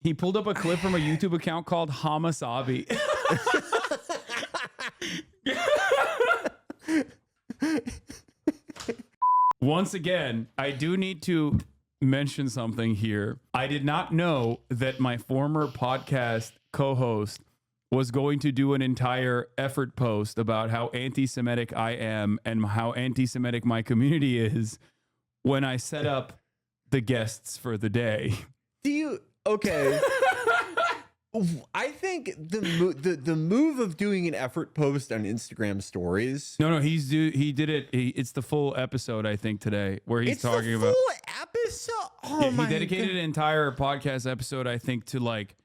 He pulled up a clip from a YouTube account called HasanAbi. Once again, I do need to mention something here. I did not know that my former podcast co-host was going to do an entire effort post about how anti-Semitic I am and how anti-Semitic my community is when I set up the guests for the day. Okay. I think the move of doing an effort post on Instagram stories. No, he did it. It's the full episode, I think, today where he's talking about full episode. Oh my! He dedicated an entire podcast episode, I think, to like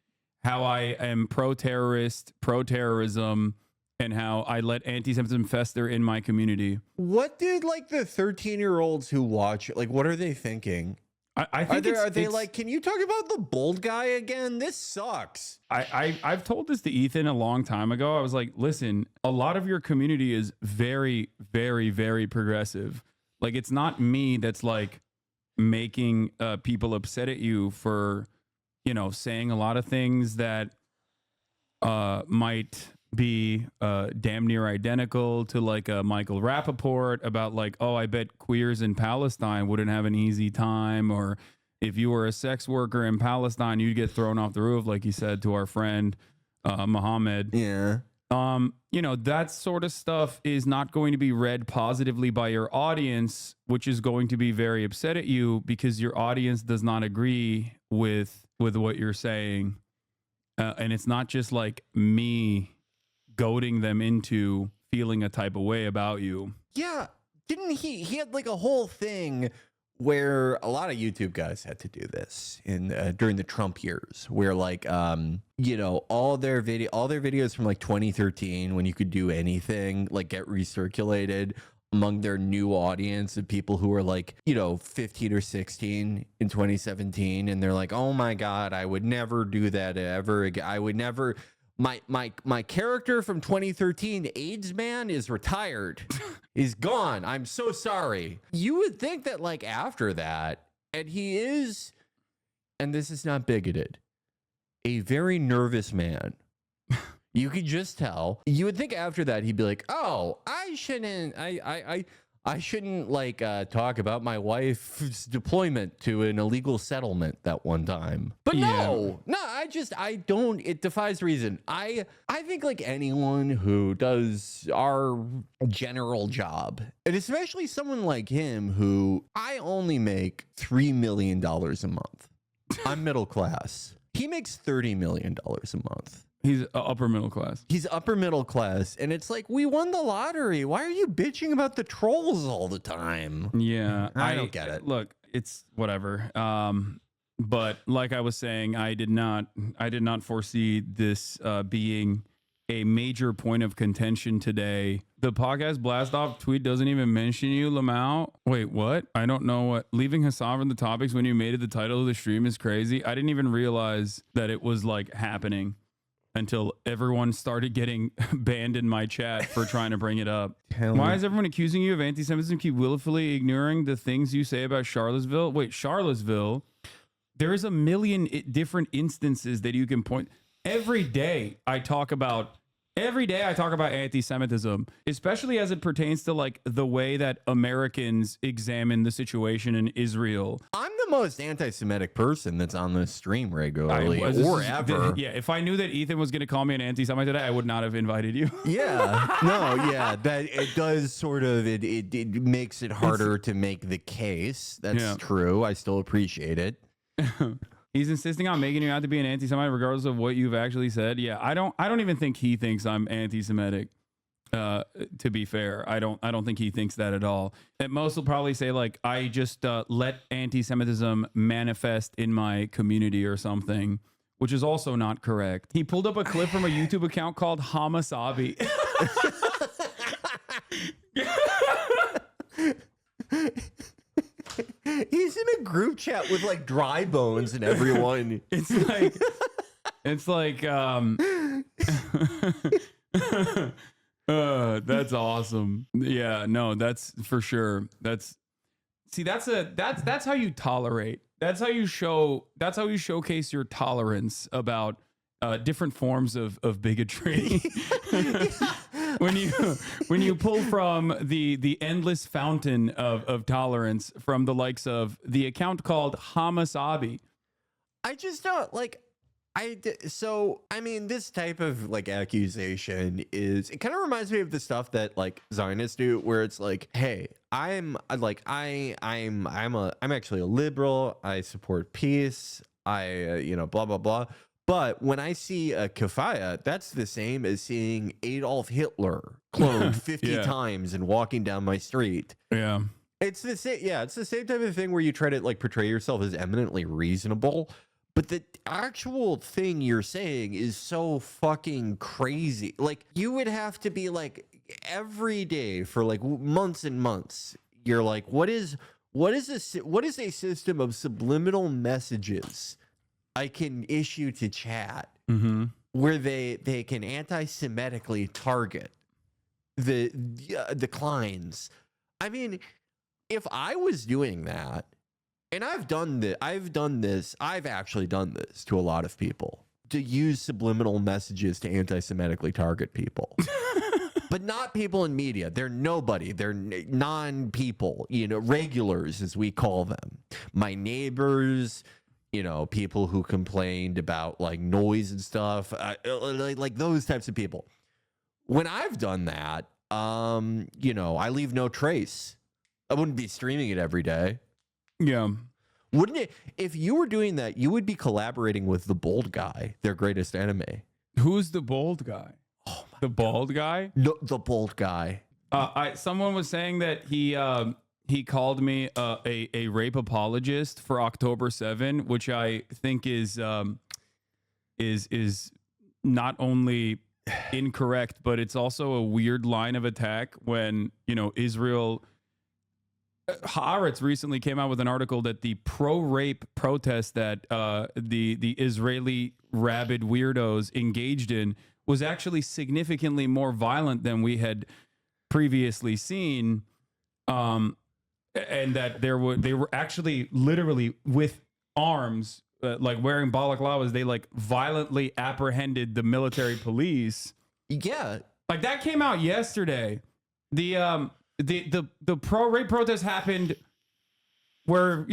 how I am pro-terrorist, pro-terrorism, and how I let anti-Semitism fester in my community. What did like the 13-year-olds who watch it, like, what are they thinking? I think are they like, can you talk about the bold guy again? This sucks. I've told this to Ethan a long time ago. I was like, listen, a lot of your community is very, very, very progressive. Like, it's not me that's like making people upset at you for, you know, saying a lot of things that might be damn near identical to like a Michael Rappaport about like, oh, I bet queers in Palestine wouldn't have an easy time, or if you were a sex worker in Palestine, you'd get thrown off the roof, like he said to our friend Muhammad. Yeah. You know, that sort of stuff is not going to be read positively by your audience, which is going to be very upset at you because your audience does not agree with what you're saying. And it's not just like me goading them into feeling a type of way about you. Yeah. Didn't he had like a whole thing where a lot of YouTube guys had to do this in during the Trump years, where like you know, all their videos from like 2013, when you could do anything, like get recirculated among their new audience of people who were like, you know, 15 or 16 in 2017, and they're like, oh my God, I would never do that ever again. I would never. My character from 2013, AIDS Man, is retired. He's gone. I'm so sorry. You would think that like after that, and he is, and this is not bigoted, a very nervous man. You could just tell. You would think after that he'd be like, oh, I shouldn't like talk about my wife's deployment to an illegal settlement that one time. But no, I don't. It defies reason. I think like anyone who does our general job, and especially someone like him who I only make $3 million a month. I'm middle class. He makes $30 million a month. He's upper middle class. He's upper middle class. And it's like, we won the lottery. Why are you bitching about the trolls all the time? Yeah. I don't get it. Look, it's whatever. But like I was saying, I did not foresee this being a major point of contention today. The podcast blast off tweet doesn't even mention you, Lamau. Wait, what? I don't know what. Leaving Hasan from the topics when you made it the title of the stream is crazy. I didn't even realize that it was like happening until everyone started getting banned in my chat for trying to bring it up. Why is everyone accusing you of anti-Semitism? Keep willfully ignoring the things you say about Charlottesville. Wait, Charlottesville? There is a million different instances that you can point. Every day I talk about anti-Semitism, especially as it pertains to like the way that Americans examine the situation in Israel. I'm the most anti-Semitic person that's on this stream regularly or ever. Yeah, if I knew that Ethan was going to call me an anti-Semite today, I would not have invited you. Yeah, no, yeah, that it does sort of, it makes it harder to make the case. That's true. I still appreciate it. He's insisting on making you out to be an anti-Semite regardless of what you've actually said. Yeah, I don't even think he thinks I'm anti-Semitic. To be fair, I don't think he thinks that at all. At most, he'll probably say like, I just let anti-Semitism manifest in my community or something, which is also not correct. He pulled up a clip from a YouTube account called HasanAbi. He's in a group chat with like Dry Bones and everyone. It's like that's awesome. Yeah, no, that's for sure. That's how you tolerate. That's how you showcase your tolerance about different forms of bigotry. when you pull from the endless fountain of tolerance from the likes of the account called HasanAbi. I just don't like. So I mean, this type of like accusation it kind of reminds me of the stuff that like Zionists do, where it's like, hey, I'm actually a liberal. I support peace. Blah blah blah. But when I see a kafaya, that's the same as seeing Adolf Hitler cloned 50 times and walking down my street. Yeah. It's the same. Yeah, it's the same type of thing where you try to like portray yourself as eminently reasonable, but the actual thing you're saying is so fucking crazy. Like, you would have to be like every day for like months and months. You're like, what is a system of subliminal messages I can issue to chat where they can anti-Semitically target the clients? I mean, if I was doing that, and I've actually done this to a lot of people, to use subliminal messages to anti-Semitically target people. But not people in media. They're nobody. They're non-people, regulars as we call them. My neighbors, people who complained about like noise and stuff, like those types of people. When I've done that, I leave no trace. I wouldn't be streaming it every day. Yeah. Wouldn't it? If you were doing that, you would be collaborating with the bald guy, their greatest enemy. Who's the bald guy? Oh, the bald guy? No, the bald guy. Someone was saying that he called me a rape apologist for October 7, which I think is not only incorrect, but it's also a weird line of attack when, Israel. Haaretz recently came out with an article that the pro-rape protest that the Israeli rabid weirdos engaged in was actually significantly more violent than we had previously seen, and that they were actually literally with arms, like wearing balaclavas. They like violently apprehended the military police. Yeah, like that came out yesterday. The pro-rape protest happened where,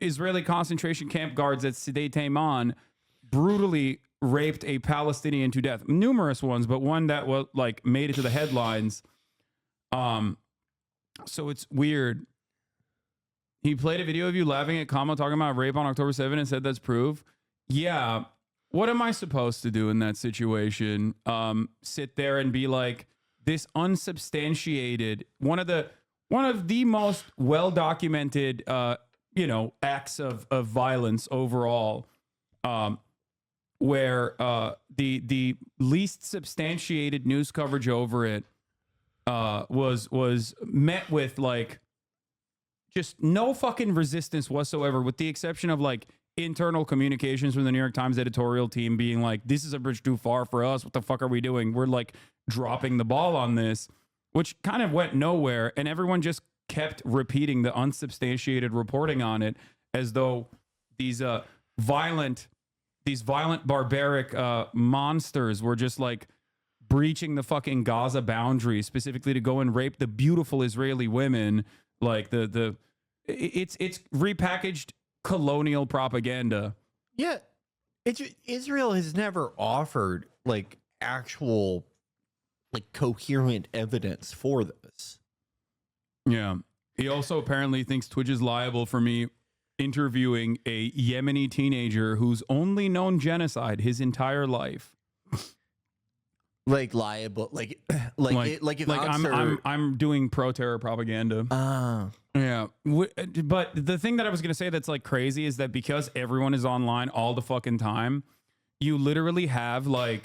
Israeli concentration camp guards at Sdei Taiman brutally raped a Palestinian to death. Numerous ones, but one that was like made it to the headlines. So it's weird. He played a video of you laughing at Kama talking about rape on October 7 and said that's proof. Yeah. What am I supposed to do in that situation? Sit there and be like, this unsubstantiated, one of the most well-documented, acts of violence overall, where the least substantiated news coverage over it was met with like just no fucking resistance whatsoever, with the exception of like internal communications from the New York Times editorial team being like, this is a bridge too far for us. What the fuck are we doing? We're like dropping the ball on this, which kind of went nowhere. And everyone just kept repeating the unsubstantiated reporting on it as though these violent, barbaric monsters were just like breaching the fucking Gaza boundary, specifically to go and rape the beautiful Israeli women. Like it's repackaged colonial propaganda. Yeah, Israel has never offered like actual like coherent evidence for this. Yeah. He also apparently thinks Twitch is liable for me interviewing a Yemeni teenager who's only known genocide his entire life. Like liable, like if I'm doing pro-terror propaganda. Yeah. But the thing that I was going to say that's like crazy is that because everyone is online all the fucking time, you literally have a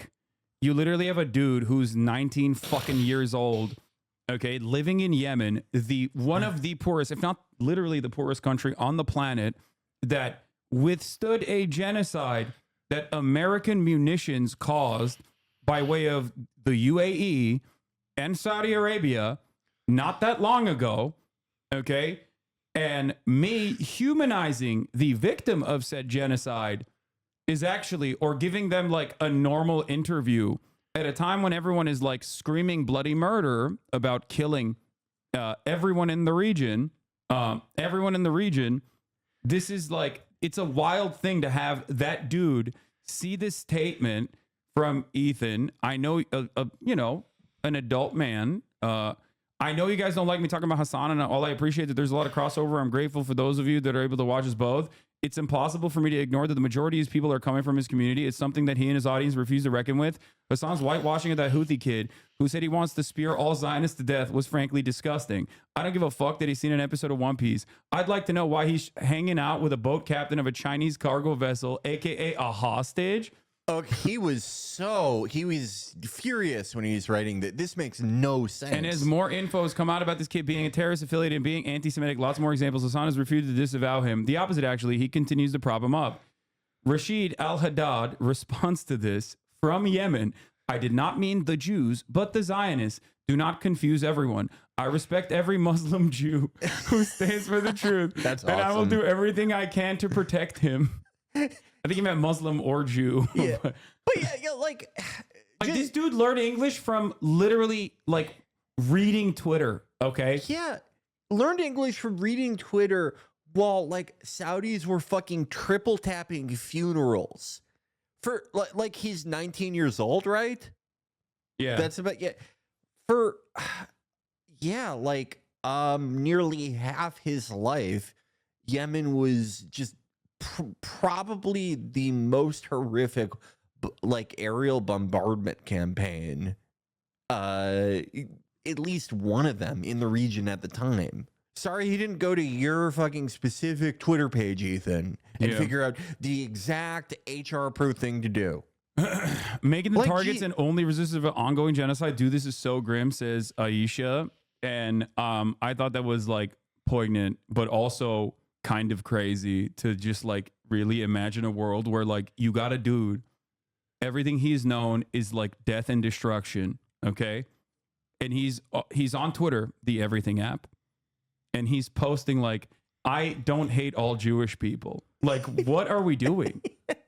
dude who's 19 fucking years old, okay, living in Yemen, one of the poorest, if not literally the poorest country on the planet, that withstood a genocide that American munitions caused by way of the UAE and Saudi Arabia not that long ago, okay? And me humanizing the victim of said genocide is actually, or giving them like a normal interview at a time when everyone is like screaming bloody murder about killing everyone in the region. This is like, it's a wild thing to have that dude see this statement from Ethan. I know, you know, an adult man. I know you guys don't like me talking about Hasan, and all I appreciate that there's a lot of crossover. I'm grateful for those of you that are able to watch us both. It's impossible for me to ignore that the majority of his people are coming from his community. It's something that he and his audience refuse to reckon with. Hasan's whitewashing of that Houthi kid who said he wants to spear all Zionists to death was frankly disgusting. I don't give a fuck that he's seen an episode of One Piece. I'd like to know why he's hanging out with a boat captain of a Chinese cargo vessel, aka a hostage. Oh, he was furious when he was writing that. This makes no sense. And as more info has come out about this kid being a terrorist affiliate and being anti-Semitic, lots more examples. Hasan has refused to disavow him. The opposite, actually. He continues to prop him up. Rashid Al-Haddad responds to this from Yemen. I did not mean the Jews, but the Zionists. Do not confuse everyone. I respect every Muslim Jew who stands for the truth. That's and awesome. I will do everything I can to protect him. I think he meant Muslim or Jew. Yeah. but yeah, like this dude learned English from literally like reading Twitter. Okay. Yeah. Learned English from reading Twitter while like Saudis were fucking triple tapping funerals for like he's 19 years old, right? Yeah. That's about for like nearly half his life, Yemen was just probably the most horrific like aerial bombardment campaign, at least one of them in the region at the time. Sorry he didn't go to your fucking specific Twitter page, Ethan, and figure out the exact HR approved thing to do. Making the targets and only resistance of ongoing genocide. Dude, this is so grim, says Aisha. And I thought that was like poignant, but also kind of crazy to just like really imagine a world where like you got a dude, everything he's known is like death and destruction. Okay. And he's on Twitter, the everything app. And he's posting like, I don't hate all Jewish people. Like, what are we doing?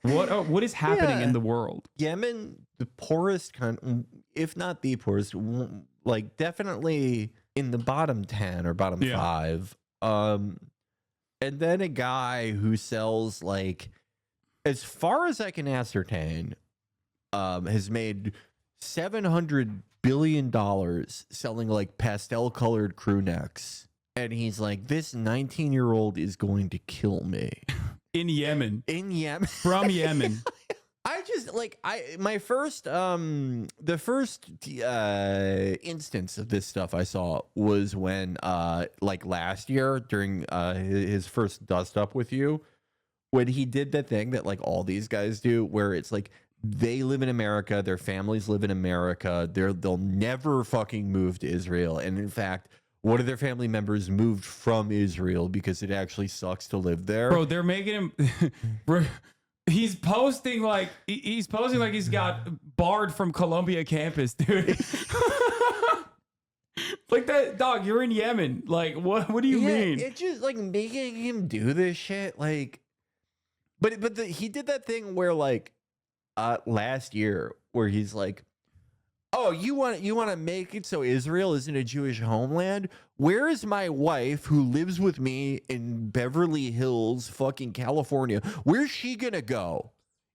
What is happening in the world? Yemen, the poorest country, if not the poorest, like definitely in the bottom 10 or bottom 5. And then a guy who sells, like, as far as I can ascertain, has made $700 billion selling like pastel colored crew necks. And he's like, this 19-year-old is going to kill me. In Yemen. From Yemen. I just like the first instance of this stuff I saw was when like last year during his first dust up with you, when he did the thing that like all these guys do, where it's like they live in America, their families live in America, they'll never fucking move to Israel, and in fact one of their family members moved from Israel because it actually sucks to live there. Bro, they're making him he's posting like he's got barred from Columbia campus, dude. Like that, dog, you're in Yemen. Like what do you mean? It's just like making him do this shit, like he did that thing where like last year where he's like, oh, you want to make it so Israel isn't a Jewish homeland? Where is my wife who lives with me in Beverly Hills, fucking California? Where's she gonna go?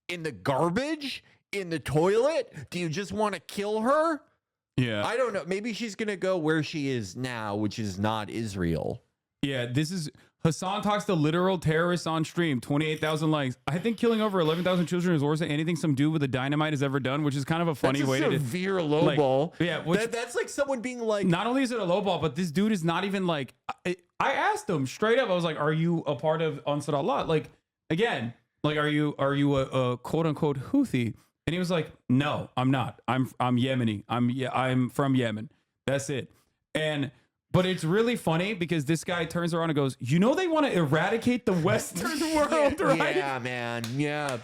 In the garbage? In the toilet? Do you just want to kill her? Yeah. I don't know. Maybe she's gonna go where she is now, which is not Israel. Yeah, this is Hasan talks to literal terrorists on stream. 28,000 likes. I think killing over 11,000 children is worse than anything some dude with a dynamite has ever done, which is kind of a funny way to severe lowball. Yeah, that's like someone being like. Not only is it a lowball, but this dude is not even like. I asked him straight up. I was like, "Are you a part of Ansar Allah?" Like, again, like, are you a quote unquote Houthi? And he was like, "No, I'm not. I'm Yemeni. I'm from Yemen. That's it." But it's really funny because this guy turns around and goes, you know, they want to eradicate the Western world, right? Yeah, man. Yeah.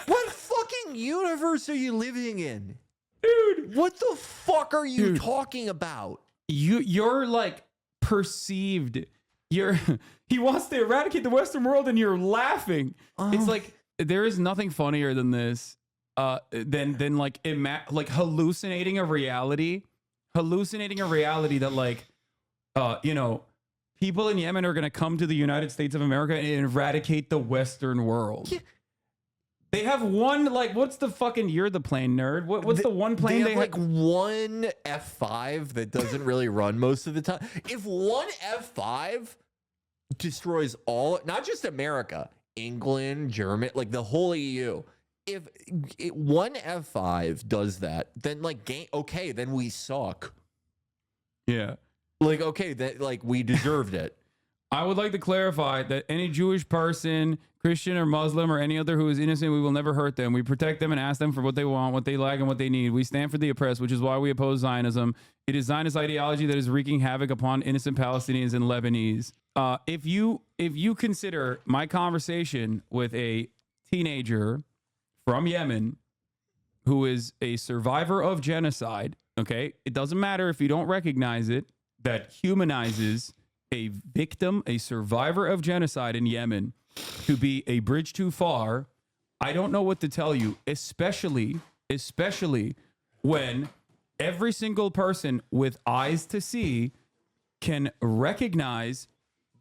What fucking universe are you living in? Dude. What the fuck are you talking about? you're like perceived. He wants to eradicate the Western world, and you're laughing. It's like there is nothing funnier than this. Than like hallucinating a reality that like people in Yemen are going to come to the United States of America and eradicate the Western world. Yeah. They have one, like, what's the fucking, you're the plane nerd. What's the one plane they have? Like one F5 that doesn't really run most of the time. If one F5 destroys all, not just America, England, Germany, like the whole EU. If one F5 does that, then like okay, then we suck. Yeah. Like, okay, that like we deserved it. I would like to clarify that any Jewish person, Christian or Muslim or any other who is innocent, we will never hurt them. We protect them and ask them for what they want, what they like, and what they need. We stand for the oppressed, which is why we oppose Zionism. It is Zionist ideology that is wreaking havoc upon innocent Palestinians and Lebanese. If you consider my conversation with a teenager from Yemen who is a survivor of genocide, okay, it doesn't matter if you don't recognize it, that humanizes a victim, a survivor of genocide in Yemen, to be a bridge too far. I don't know what to tell you, especially when every single person with eyes to see can recognize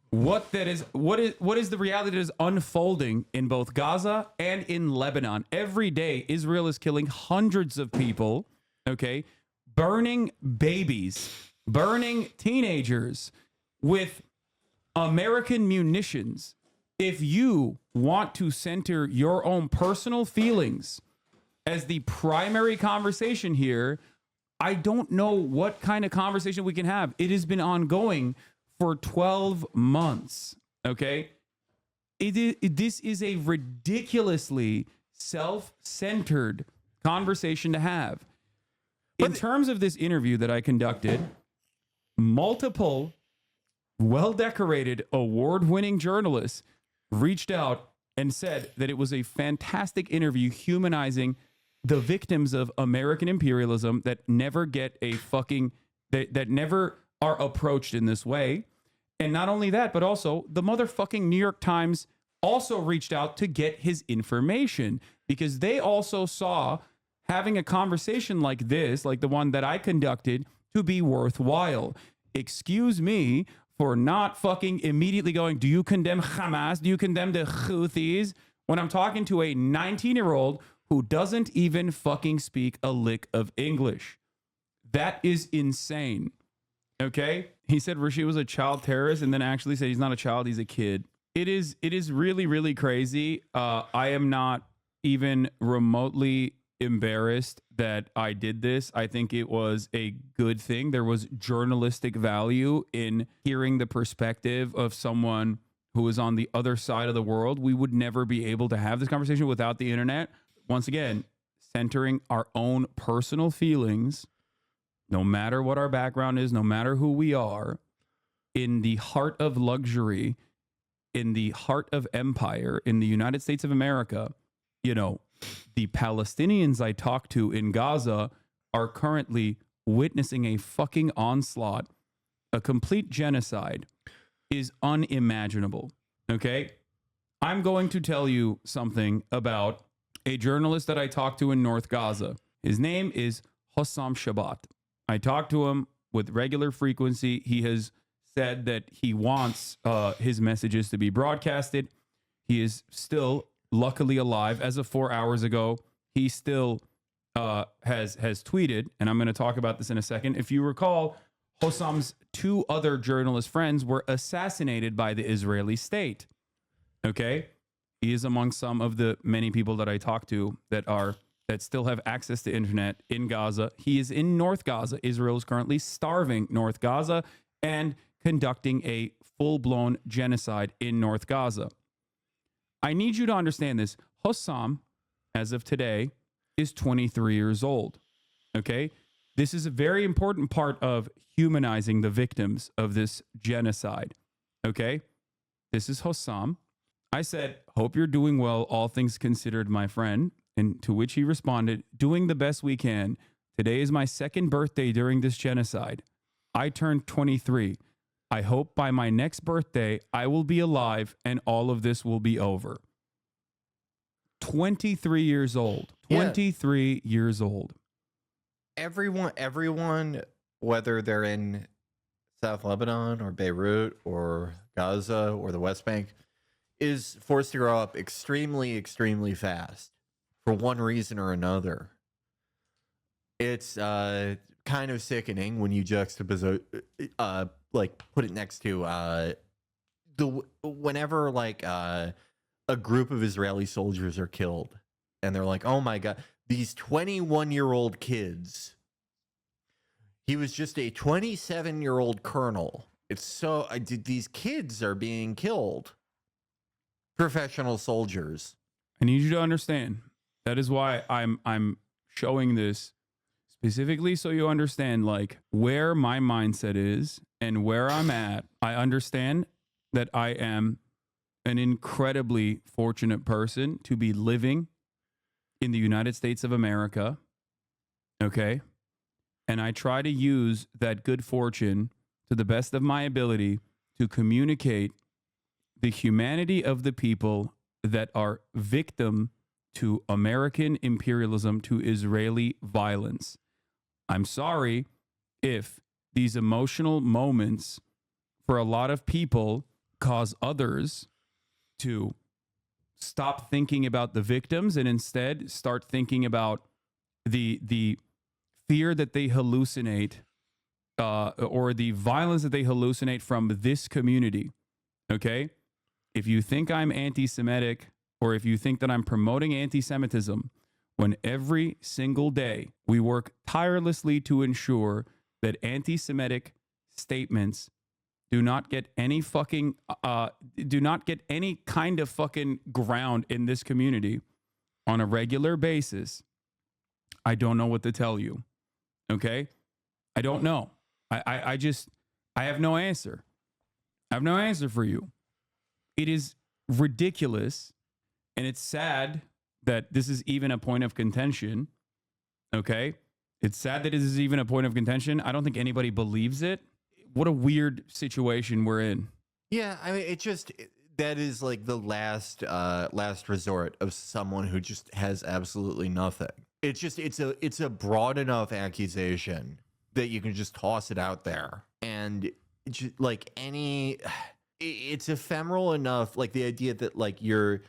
what is the reality that is unfolding in both Gaza and in Lebanon. Every day, Israel is killing hundreds of people, okay, burning babies, burning teenagers with American munitions. If you want to center your own personal feelings as the primary conversation here, I don't know what kind of conversation we can have. It has been ongoing for 12 months, okay? This is a ridiculously self-centered conversation to have. In terms of this interview that I conducted, multiple well-decorated, award-winning journalists reached out and said that it was a fantastic interview humanizing the victims of American imperialism that never get a fucking, that never are approached in this way. And not only that, but also the motherfucking New York Times also reached out to get his information because they also saw having a conversation like this, like the one that I conducted, to be worthwhile. Excuse me for not fucking immediately going, do you condemn Hamas? Do you condemn the Houthis? When I'm talking to a 19-year-old who doesn't even fucking speak a lick of English. That is insane. Okay? He said Rashid was a child terrorist and then actually said he's not a child, he's a kid. It is really, really crazy. I am not even remotely embarrassed that I did this. I think it was a good thing. There was journalistic value in hearing the perspective of someone who is on the other side of the world. We would never be able to have this conversation without the internet. Once again, centering our own personal feelings, no matter what our background is, no matter who we are, in the heart of luxury, in the heart of empire, in the United States of America. You know, the Palestinians I talk to in Gaza are currently witnessing a fucking onslaught. A complete genocide is unimaginable. Okay? I'm going to tell you something about a journalist that I talked to in North Gaza. His name is Hossam Shabbat. I talk to him with regular frequency. He has said that he wants his messages to be broadcasted. He is still luckily alive. As of 4 hours ago, he still has tweeted, and I'm going to talk about this in a second. If you recall, Hossam's two other journalist friends were assassinated by the Israeli state. Okay? He is among some of the many people that I talk to that still have access to internet in Gaza. He is in North Gaza. Israel is currently starving North Gaza and conducting a full-blown genocide in North Gaza. I need you to understand this. Hossam, as of today, is 23 years old. Okay? This is a very important part of humanizing the victims of this genocide. Okay? This is Hossam. I said, hope you're doing well, all things considered, my friend. And to which he responded, doing the best we can. Today is my second birthday during this genocide. I turned 23. I hope by my next birthday, I will be alive and all of this will be over. 23 years old. 23 years old. Everyone, whether they're in South Lebanon or Beirut or Gaza or the West Bank, is forced to grow up extremely, extremely fast for one reason or another. It's kind of sickening when you juxtapose, like put it next to whenever like a group of Israeli soldiers are killed, and they're like, "Oh my God, these 21-year-old kids." He was just a 27-year-old colonel. It's so these kids are being killed. Professional soldiers. I need you to understand. That is why I'm showing this specifically so you understand like where my mindset is and where I'm at. I understand that I am an incredibly fortunate person to be living in the United States of America. Okay? And I try to use that good fortune to the best of my ability to communicate the humanity of the people that are victim to American imperialism, to Israeli violence. I'm sorry if these emotional moments for a lot of people cause others to stop thinking about the victims and instead start thinking about the fear that they hallucinate or the violence that they hallucinate from this community. Okay? If you think I'm anti-Semitic or if you think that I'm promoting anti-Semitism, when every single day we work tirelessly to ensure that anti-Semitic statements do not get any fucking, do not get any kind of fucking ground in this community on a regular basis, I don't know what to tell you. Okay? I don't know. I have no answer. I have no answer for you. It is ridiculous, and it's sad that this is even a point of contention. Okay? It's sad that it is even a point of contention. I don't think anybody believes it. What a weird situation we're in. Yeah, I mean, that is like the last resort of someone who just has absolutely nothing. It's a broad enough accusation that you can just toss it out there, and like it's ephemeral enough, like the idea that like you're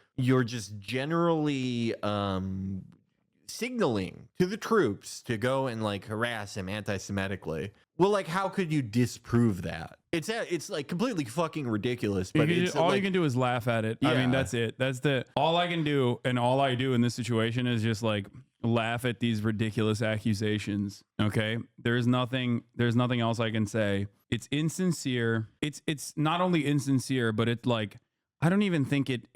just generally signaling to the troops to go and like harass him anti-Semitically. Well, like, how could you disprove that? It's like completely fucking ridiculous. But all you can do is laugh at it. Yeah. I mean, that's it. That's all I can do, and all I do in this situation is just like laugh at these ridiculous accusations. Okay, there's nothing else I can say. It's insincere. It's not only insincere, but it's like I don't even think it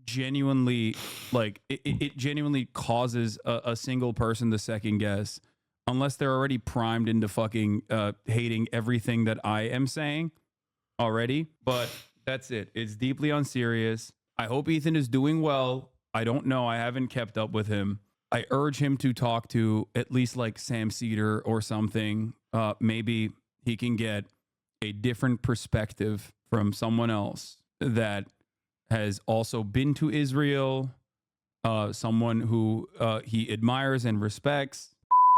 genuinely like it genuinely causes a single person to second guess. Unless they're already primed into fucking hating everything that I am saying already. But that's it. It's deeply unserious. I hope Ethan is doing well. I don't know. I haven't kept up with him. I urge him to talk to at least like Sam Cedar or something. Maybe he can get a different perspective from someone else that has also been to Israel, someone who he admires and respects.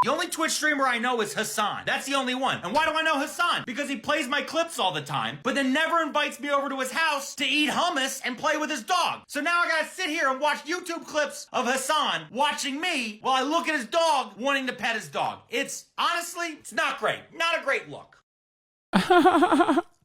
The only Twitch streamer I know is Hasan. That's the only one. And why do I know Hasan? Because he plays my clips all the time, but then never invites me over to his house to eat hummus and play with his dog. So now I gotta sit here and watch YouTube clips of Hasan watching me while I look at his dog wanting to pet his dog. It's honestly, it's not great. Not a great look.